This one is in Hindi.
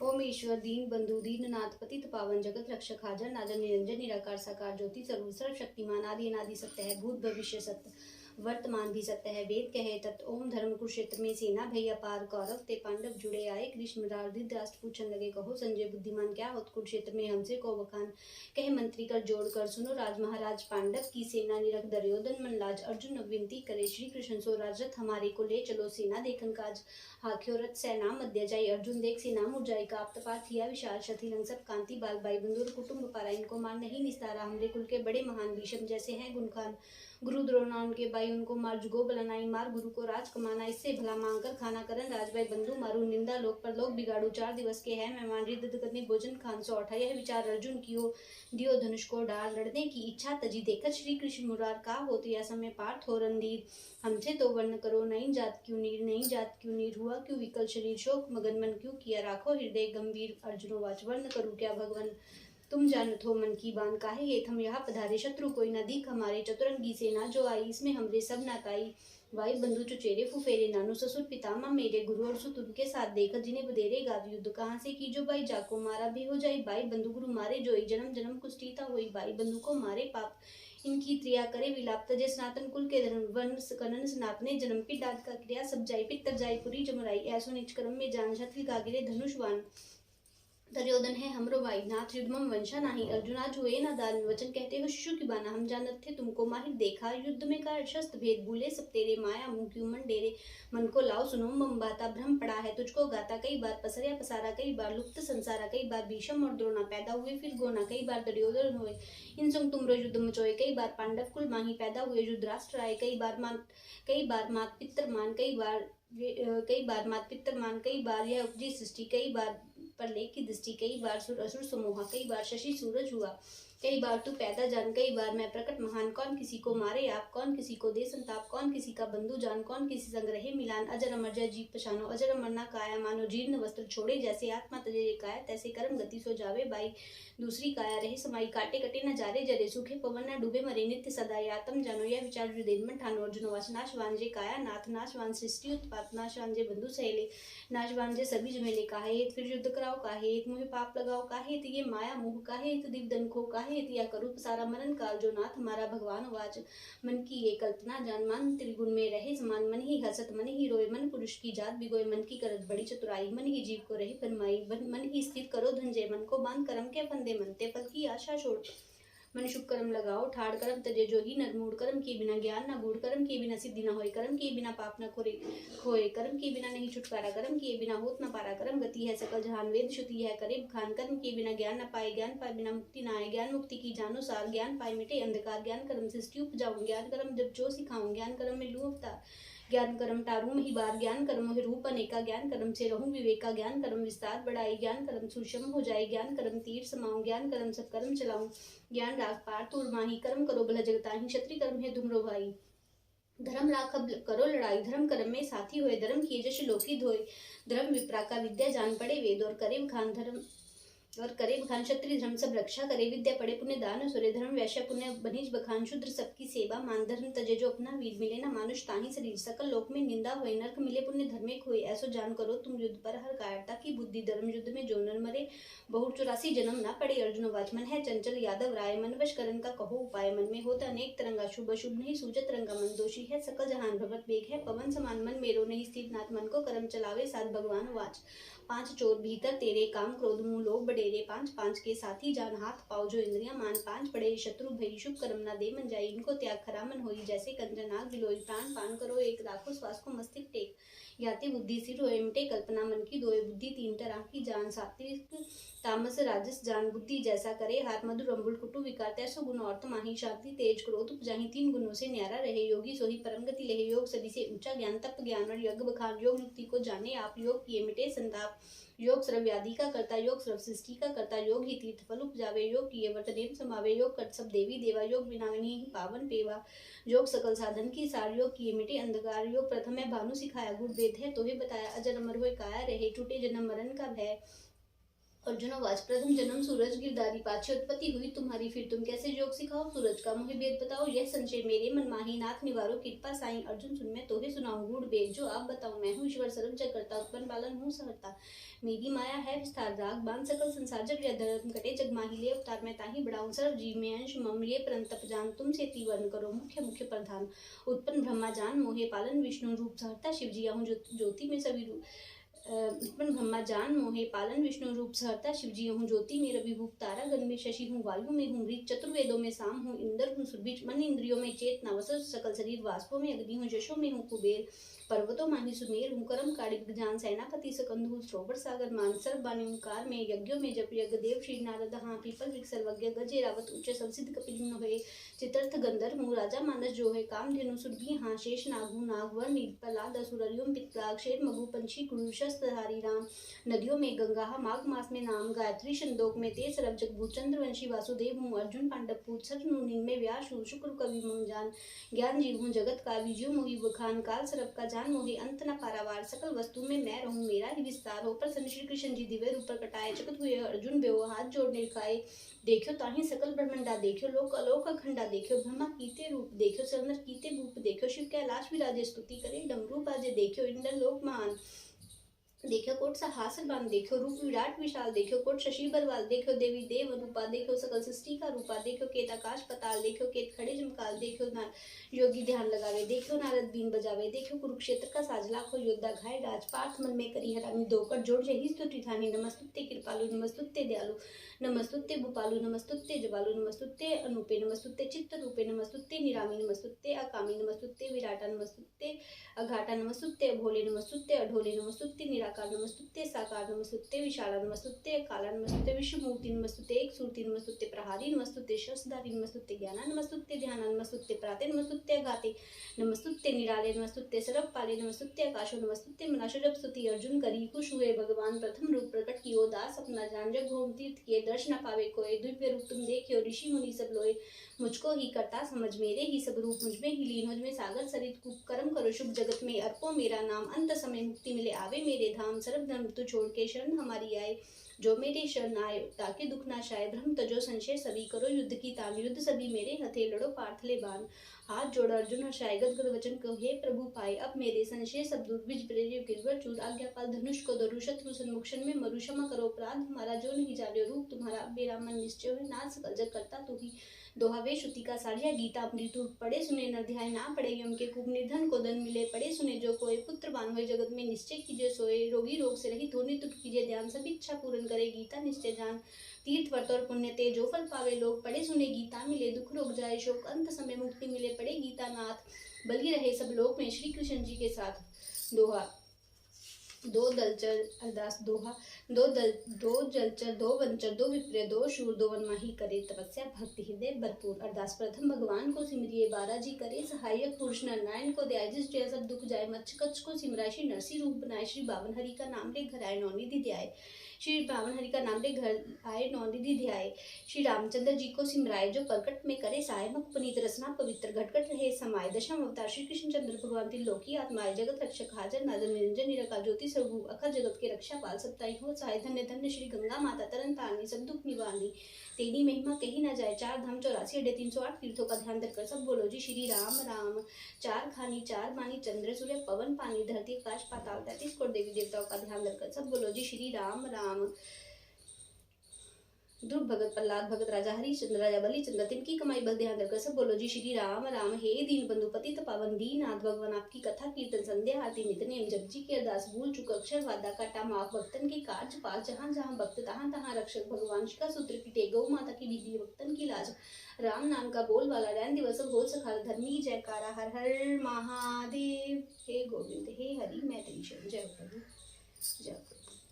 ओम ईश्वर दीन बंधु दीननाथ पतित पावन जगत रक्षक हाजर नाजर निरंजन निराकार साकार ज्योति सर्व सर्वशक्तिमान आदि अनादि सत्य है भूत भविष्य सत्य वर्तमान भी सत्य है। वेद कहे तत् ओम धर्म कुरुक्षेत्र में सेना भैया पार कौरव ते पांडव जुड़े आए कृष्ण धृतराष्ट्र पूछन लगे कहो संजय बुद्धिमान क्या होत कुरुक्षेत्र में हमसे को बखान कहे मंत्री कर जोड़ कर सुनो राज महाराज पांडव की सेना निरख दुर्योधन मन लाज अर्जुन विनती करे श्री कृष्ण सो राजरथ हमारे को ले चलो सेना देखन काज हाख्यो रथ सेना मध्य जाई अर्जुन देख सेना मुरझाई काप्त पार्थिया विशाल शथि लंग सब कांति बाल बाई बंधुर कुटुंब पारा इनको मार नहीं निस्तारा हमरे कुल के बड़े महान भीषम जैसे हैं गुणखान गुरु द्रोणा उनके भाई उनको मार जुगो बलनाई मार गुरु को राज कमाना इससे भला मांग कर खाना करन राज भाई बंधु मारू निंदा लोक पर लोक बिगाड़ू 4 दिवस के है मेहमान रिद्ध करने भोजन खान सो उठा यह विचार अर्जुन कियो दियो धनुष को डाल लड़ने की इच्छा तजी देखत श्री कृष्ण मुरार का होती या समय पार्थ हो रणधीर हमसे तो वर्ण करो नहीं जात क्यों नीर हुआ क्यों विकल शरीर शोक मगन मन क्यों किया राखो हृदय गंभीर अर्जुनो वाच वर्ण करूं क्या भगवन तुम जानत हो मन की बात काहे हेत हम यहाँ पधारे शत्रु कोई न दीख हमारे चतुरंगी सेना जो आई इसमें हमरे सब नाताई भाई बंधु चुचेरे फुफेरे नानु ससुर पितामह मेरे गुरु और सुत उनके साथ देखकर जिन्हें बधेरे गाद युद्ध कहाँ से की जो भाई जाको मारा भी हो जाए भाई बंधु गुरु मारे जोई जन्म जन्म कुष्ठीता हुई भाई बंधु को मारे पाप इनकी त्रिया करे विलाप तजे सनातन कुल के धर्म वन कनन सनातने जन्म की डाद का क्रिया सब जाई पितर जाई पुरी जमराई ऐसो निच कर्म में जान छत गागिरे धनुषवान दुर्योधन है हमरो भाई नाथ युद्धम वंशा नाही अर्जुना जुए न दान वचन कहते हो शिशु की बाना हम जानत थे तुमको माहिर देखा युद्ध में का शस्त्र भेद भूले सब तेरे माया मुंह क्यों मन डेरे मन को लाओ सुनो मम बाता भ्रम पड़ा है तुझको गाता कई बार पसरिया पसारा कई बार लुप्त संसारा कई बार भीषम और द्रोणा पैदा हुए फिर गोना कई बार दुर्योधन हुए इन संग तुमरो युद्ध मचोए कई बार पांडव कुल माही पैदा हुए युद्धराष्ट्र आए कई बार मात पितर मान कई बार मात पितर मान कई बार यह उपजी सृष्टि कई बार प्रलय की दृष्टि कई बार सुर असुर समूहा कई बार शशि सूरज हुआ कई बार तू पैदा जान कई बार मैं प्रकट महान कौन किसी को मारे आप कौन किसी को दे संताप कौन किसी का बंधु जान कौन किसी संग रहे मिलान अजर अमर जय जीव पछानो अजर अमर ना काया मानो जीर्ण वस्त्र छोड़े जैसे आत्मा तजे काया तैसे कर्म गति सो जावे बाई दूसरी काया रहे समाई काटे कटे न जारे जरे सूखे पवन न डूबे मरे नित्य सदा आत्म जानो यह विचार हृदय में ठानो अर्जुन वाच नाशवान जे काया नाथ नाशवान सृष्टि उत्पात नाशवान जे बंधु सहेले नाशवान जे सभी जमेले काहे फिर युद्ध कराओ काहे मुझे पाप लगाओ काहे ये माया मोह काहे दिव दन खो काहे या करूप सारा मरण काल जो नाथ हमारा भगवान वाच मन की ये कल्पना जान मान त्रिगुण में रहे समान मन ही हसत मन ही रोए मन पुरुष की जात बिगोए मन की करत बड़ी चतुराई मन ही जीव को रही फरमाई मन ही स्थिर करो धनजय मन को बांध कर्म के फंदे मनते फल की आशा छोड़ मन शुभ कर्म लगाओ ठाड़ कर्म तजे जो ही नर मूड कर्म के बिना ज्ञान न गूढ़ कर्म के बिना सिद्धि न होए कर्म के बिना पाप न खोए कर्म के बिना नहीं छुटकारा कर्म के बिना होत न पारा कर्म गति है सकल जहान वेद श्रुति है करे खान कर्म के बिना ज्ञान न पाए ज्ञान पाए बिना मुक्ति न आए ज्ञान मुक्ति की जानो सार ज्ञान पाए मिटे अंधकार ज्ञान कर्म सृष्टि उपजाऊं ज्ञान कर्म जब जो सिखाऊं ज्ञान कर्म में लू अवतार ज्ञान कर्म टारू मही बार ज्ञान कर्म मोहि रूप अनेका ज्ञान कर्म से रहूं विवेका ज्ञान कर्म विस्तार बढ़ाई ज्ञान कर्म सुषम हो जाए ज्ञान कर्म तीर समाऊं ज्ञान कर्म सब कर्म चलाऊं ज्ञान राग पार तूर माही कर्म करो भला जगताही क्षत्रिय कर्म है धुमरो भाई धर्म राखब करो लड़ाई धर्म कर्म में साथी होए धर्म किए जश लोकी धोए धर्म विप्रा का विद्या जान पड़े वेद और करे खान धर्म और करे बखान क्षत्रिय धर्म सब रक्षा करे विद्या पढ़े पुण्य दान सूर्य धर्म वैश्य पुण्य बनिज बखान शूद्र सबकी सेवा मान धर्म तजे जो अपना वीर मिले न मानुष ताही शरीर सकल लोक में निंदा होए नरक मिले पुण्य धर्मे खोए ऐसो जान करो तुम युद्ध पर हर कायरता की बुद्धि धर्म युद्ध में जो नर मरे बहुत 84 जन्म ना पड़े अर्जुन वाचमन है चंचल यादव राय मन वश करण का कहो उपाय मन में होता अनेक तरंगा शुभ शुभ नहीं सूजत रंगा मन दोषी है सकल जहान भगवत वेग है पवन समान मन मेरो नहीं स्थिर नाथ मन को कर्म चलावे साथ भगवान वाच 5 चोर भीतर तेरे काम क्रोध मुंह लोभ बडेरे 5 के साथी जान हाथ पाओ जो इंद्रियां मान 5 बड़े शत्रु भई शुभ कर्म ना दे मन जाई इनको त्याग खरा मन होई जैसे कंचन नाग बिलोई प्राण पान करो एक राखो श्वास को मस्तिष्क टेक याति बुद्धि सिर होए मिटे कल्पना मन की दोए बुद्धि 3 तरह की जान सात्विक तामस राजस जान बुद्धि जैसा करे हाथ मधुर अम्बुल कुटु विकार तैसो गुण और माही शांति तेज क्रोध उपजाही 3 गुणों से न्यारा रहे योगी सोही परम गति लहे योग सभी से ऊंचा ज्ञान तप ज्ञान और यज्ञ बखान योग युक्ति को जाने आप योग किए मिटे संताप योग सर्व व्याधि का करता योग सर्व सृष्टि का करता योग ही तीर्थ फल उपजावे योग किए वर्त नेम समावे योग कर सब देवी देवा योग बिना ही पावन पेवा योग सकल साधन की सार योग किए मिटे अंधकार योग प्रथम है भानु सिखाया गुरु वेद है तो ही बताया अजर अमर हुए काया रहे टूटे जन्म मरण का भय अर्जुनोवाच प्रथम जन्म सूरज गिरधारी पाछे उत्पत्ति हुई तुम्हारी, फिर तुम कैसे योग सिखाओ सूरज का मोहि भेद बताओ। यह संशय मेरे मन माही, नाथ निवारो कृपा साई। अर्जुन सुन मैं तोहे सुनाऊं गूढ़ वेद, जो आप बताऊं मैं हूँ ईश्वर सर्व जग करता, उत्पन्न पालन हूँ सहर्ता। मेरी माया है विस्तार राग, बांध सकल संसार जब यह धर्म कटे जग माही। ले अवतार मैं ताही बढ़ाऊं, सर्व जीव में अंश मम लिए परंतप जान। तुम से तीवर्ण करो मुख्य मुख्य प्रधान, उत्पन्न ब्रह्मा जान मोहे पालन विष्णु रूप सहर्ता। शिव जी हूँ ज्योति में सभी रूप, उत्पन्न ब्रह्मा जान मोहे पालन विष्णु रूप सहर्ता। शिव जी हूँ ज्योति में रवि भूप, तारा गण में शशि हूँ, वायु में हूँ मृत, चतुर्वेदों में साम हूँ, इंद्र हूँ सुरभि, मन इंद्रियों में चेतना, वसु सकल शरीर, वाष्पों में अग्नि हूँ, यशों में हूँ कुबेर, पर्वतों माही सुमेर हूँ, करम काड़िग जान, सेनापति सकंद हूँ, श्रोवर सागर मान, सर्व बानी ओंकार में, यज्ञों में जप यज्ञ, देव श्री नारद हाँ, पीपल वृक्ष सर्वज्ञ, गज रावत उच्च संसिद्ध कपिल हुए, चित्रथ गंधर्व हूँ, राजा मानस जो है, कामधेनु सुरभि हाँ, शेष नाग हूँ, नागवर नील प्रहलाद असुर अरियम पितराग, शेर मगु पंछी गुरु शस्त्रधारी राम, नदियों में गंगा माघ मास में नाम, गायत्री छंदोक में तेज सरब जगभूत, चंद्रवंशी वासुदेव हूँ, अर्जुन पांडव पूत, सतनु में व्यास हूँ, शुक्र कवि मंजान, ज्ञान जीव हूँ जगत का विजय मोहि बखान, काल सरब का जान मोहि अंत न पारावार, सकल वस्तु में मैं रहूं मेरा ही विस्तार हो। प्रसन्न श्री कृष्ण जी दिव्य रूप कटाए, जगत हुए अर्जुन बेओ हाथ जोड़ने खाए। देखो ताहि सकल ब्रह्मंडा, देखो लोक अलोक अखंडा, देखो ब्रह्मा कीते रूप, देखो चंद्र कीते भूप, देखो शिव कैलाश विराजे, स्तुति करे डमरू बाजे, देखो इंद्र लोक मान, देखो कोट सहासन बान, देखो रूप विराट विशाल, देखो कोट शशि बलवाल, देखो देवी देव अनुपा, देखो सकल सृष्टि का रूपा, देखो केत आकाश पताल, देखो केत खड़े जमकाल, देखो योगी ध्यान लगावे, देखो नारद बीन बजावे, देखो कुरुक्षेत्र का साज, लाखों योद्धा घाय राज, पार्थ मन में करी हरानी, दोकर जोड़ जही स्तुति ठानी। नमस्तुते कृपालु, नमस्तुते दयालु, नमस्तुते भूपालु, नमस्तुते जवालु, नमस्तुते अनूपे, नमस्तुते चित्त रूपे, नमस्तुते निरामी, नमस्तुते अकामी, नमस्तुते विराटा, नमस्तुते अघाटा, नमस्तुते भोले, नमस्तुते अढोले, नमस्तुते निराकार, नमस्तुते साकार, नमस्तुते विशाला, नमस्तुते काला, नमस्तुते विश्वमूर्ति, नमस्तुते एक सूर्ति, नमस्तुते प्रहारी, नमस्तुते शस्त्रधारी, नमस्तुते ज्ञाना, नमस्तुते ध्याना, नमस्तुते प्राते, नमस्तुते अघाते, नमस्तुते निराले, नमस्तुते सर्व पाले, नमस्तुते आकाशो, नमस्तुते मनाशो। जब स्तुति अर्जुन करी खुश हुए भगवान, प्रथम रूप प्रकट कियो दास अपना जान, जग घूम तीर्थ किए दर्श न पावे कोय, दिव्य रूप तुम देखियो ऋषि मुनि सब लोए, मुझको ही करता समझ मेरे ही सब रूप, मुझमें ही लीन हो, में सागर सरित कूप, कर्म करो शुभ जगत में अर्पो मेरा नाम, अंत समय मुक्ति मिले आवे मेरे धाम, सर्व धर्म तु छोड़ के शरण हमारी आए, जो मेरे शरण आए ताकि दुख ना शाए, भ्रम तजो संशय सभी करो युद्ध की तान, युद्ध सभी मेरे हथे लड़ो पार्थ ले बान, हाथ जोड़ अर्जुन हर्षाए गदगद वचन कहो हे प्रभु पाए, अब मेरे संशय सब दूर, बिज प्रेरियो गिरवर चूर, आज्ञापाल धनुष को धरु, शत्रु सन्मुक्षण में मरु, क्षमा करो अपराध हमारा जो नहीं जाने, रूप तुम्हारा मेरा मन निश्चय है, नाथ सकल जग करता तू ही, दोहा वे श्रुति का साझा, गीता अमृत पढ़े सुने न ध्याय, ना पढ़े यम के कुब, निर्धन को धन मिले, पढ़े सुने जो कोय, पुत्रवान होए जगत में निश्चय कीजिए सोए, रोगी रोग से रहित होने तुट कीजिए ध्यान, सभी इच्छा पूर्ण करे गीता निश्चय जान, तीर्थ व्रत और पुण्य ते जो फल पावे लोग, पढ़े सुने गीता मिले दुख रोग जाए शोक, अंत समय मुक्ति मिले, पढ़े गीता नाथ बलि रहे सब लोक में श्री कृष्ण जी के साथ। दोहा दो दलचर, अरदास दोहा दो जलचर, दो वंचर, दो विप्र, दो शूर, दो वनमाही करे तपस्या भक्ति हृदय भरपूर। अरदास प्रथम भगवान को सिमरिए, बारा जी करे सहायक, पुरुष नर नारायण को दयाय, जिस जय सब दुख जाए, मच्छ कच्छ को सिमराय, श्री नरसी रूप बनाए, श्री बावन हरि का नाम ले घर आए, नौनिधि ध्याय, श्री बावन हरि का नाम ले घर आए, नौनिधि ध्याय, श्री रामचंद्र जी को सिमराए, जो प्रकट में करे साय, मुख पुनीत रसना पवित्र, घटघट रहे समाय, दशम अवतार श्री कृष्ण चंद्र भगवान त्रिलोकी आत्माय, जगत रक्षक हाजर नाजर निरंजन निराकार ज्योति स्वरूप, अखिल जगत के रक्षा पाल, सप्ताई हो सहाय, धन्य धन्य श्री गंगा माता तरन तारनी, सब दुख निवारनी, तेरी महिमा कही ना जाए, चार धाम 84 अड्डे 308 तीर्थों का ध्यान रखकर सब बोलो जी श्री राम राम। चार खानी चार बानी, चंद्र सूर्य पवन पानी, धरती आकाश पाताल, 33 करोड़ देवी देवताओं का ध्यान रखकर सब बोलो जी श्री राम राम। ध्रुव भगत, प्रहलाद भगत, राजा हरिश्चंद्र, राजा बलिचंद्र, तिनकी कमाई बल ध्यान रखकर सब बोलो जी श्री राम राम। हे दीन बंधु पतित पावन दीननाथ भगवान, आपकी कथा कीर्तन संध्या आरती नित्य जप जी की अरदास, भूल चुक अक्षर वादा काटा माफ, भक्तन के कार्य पाल, जहाँ जहाँ भक्त तहाँ तहाँ रक्षक, भगवान का सूत्र पीटे, गौ माता की विधि भक्तन की लाज, राम नाम का बोल वाला रैन दिवस बोल सखार, धर्मी जयकारा हर हर महादेव। हे गोविंद हे हरि मैं तेरी शरण, जय प्रभु जय प्रभु।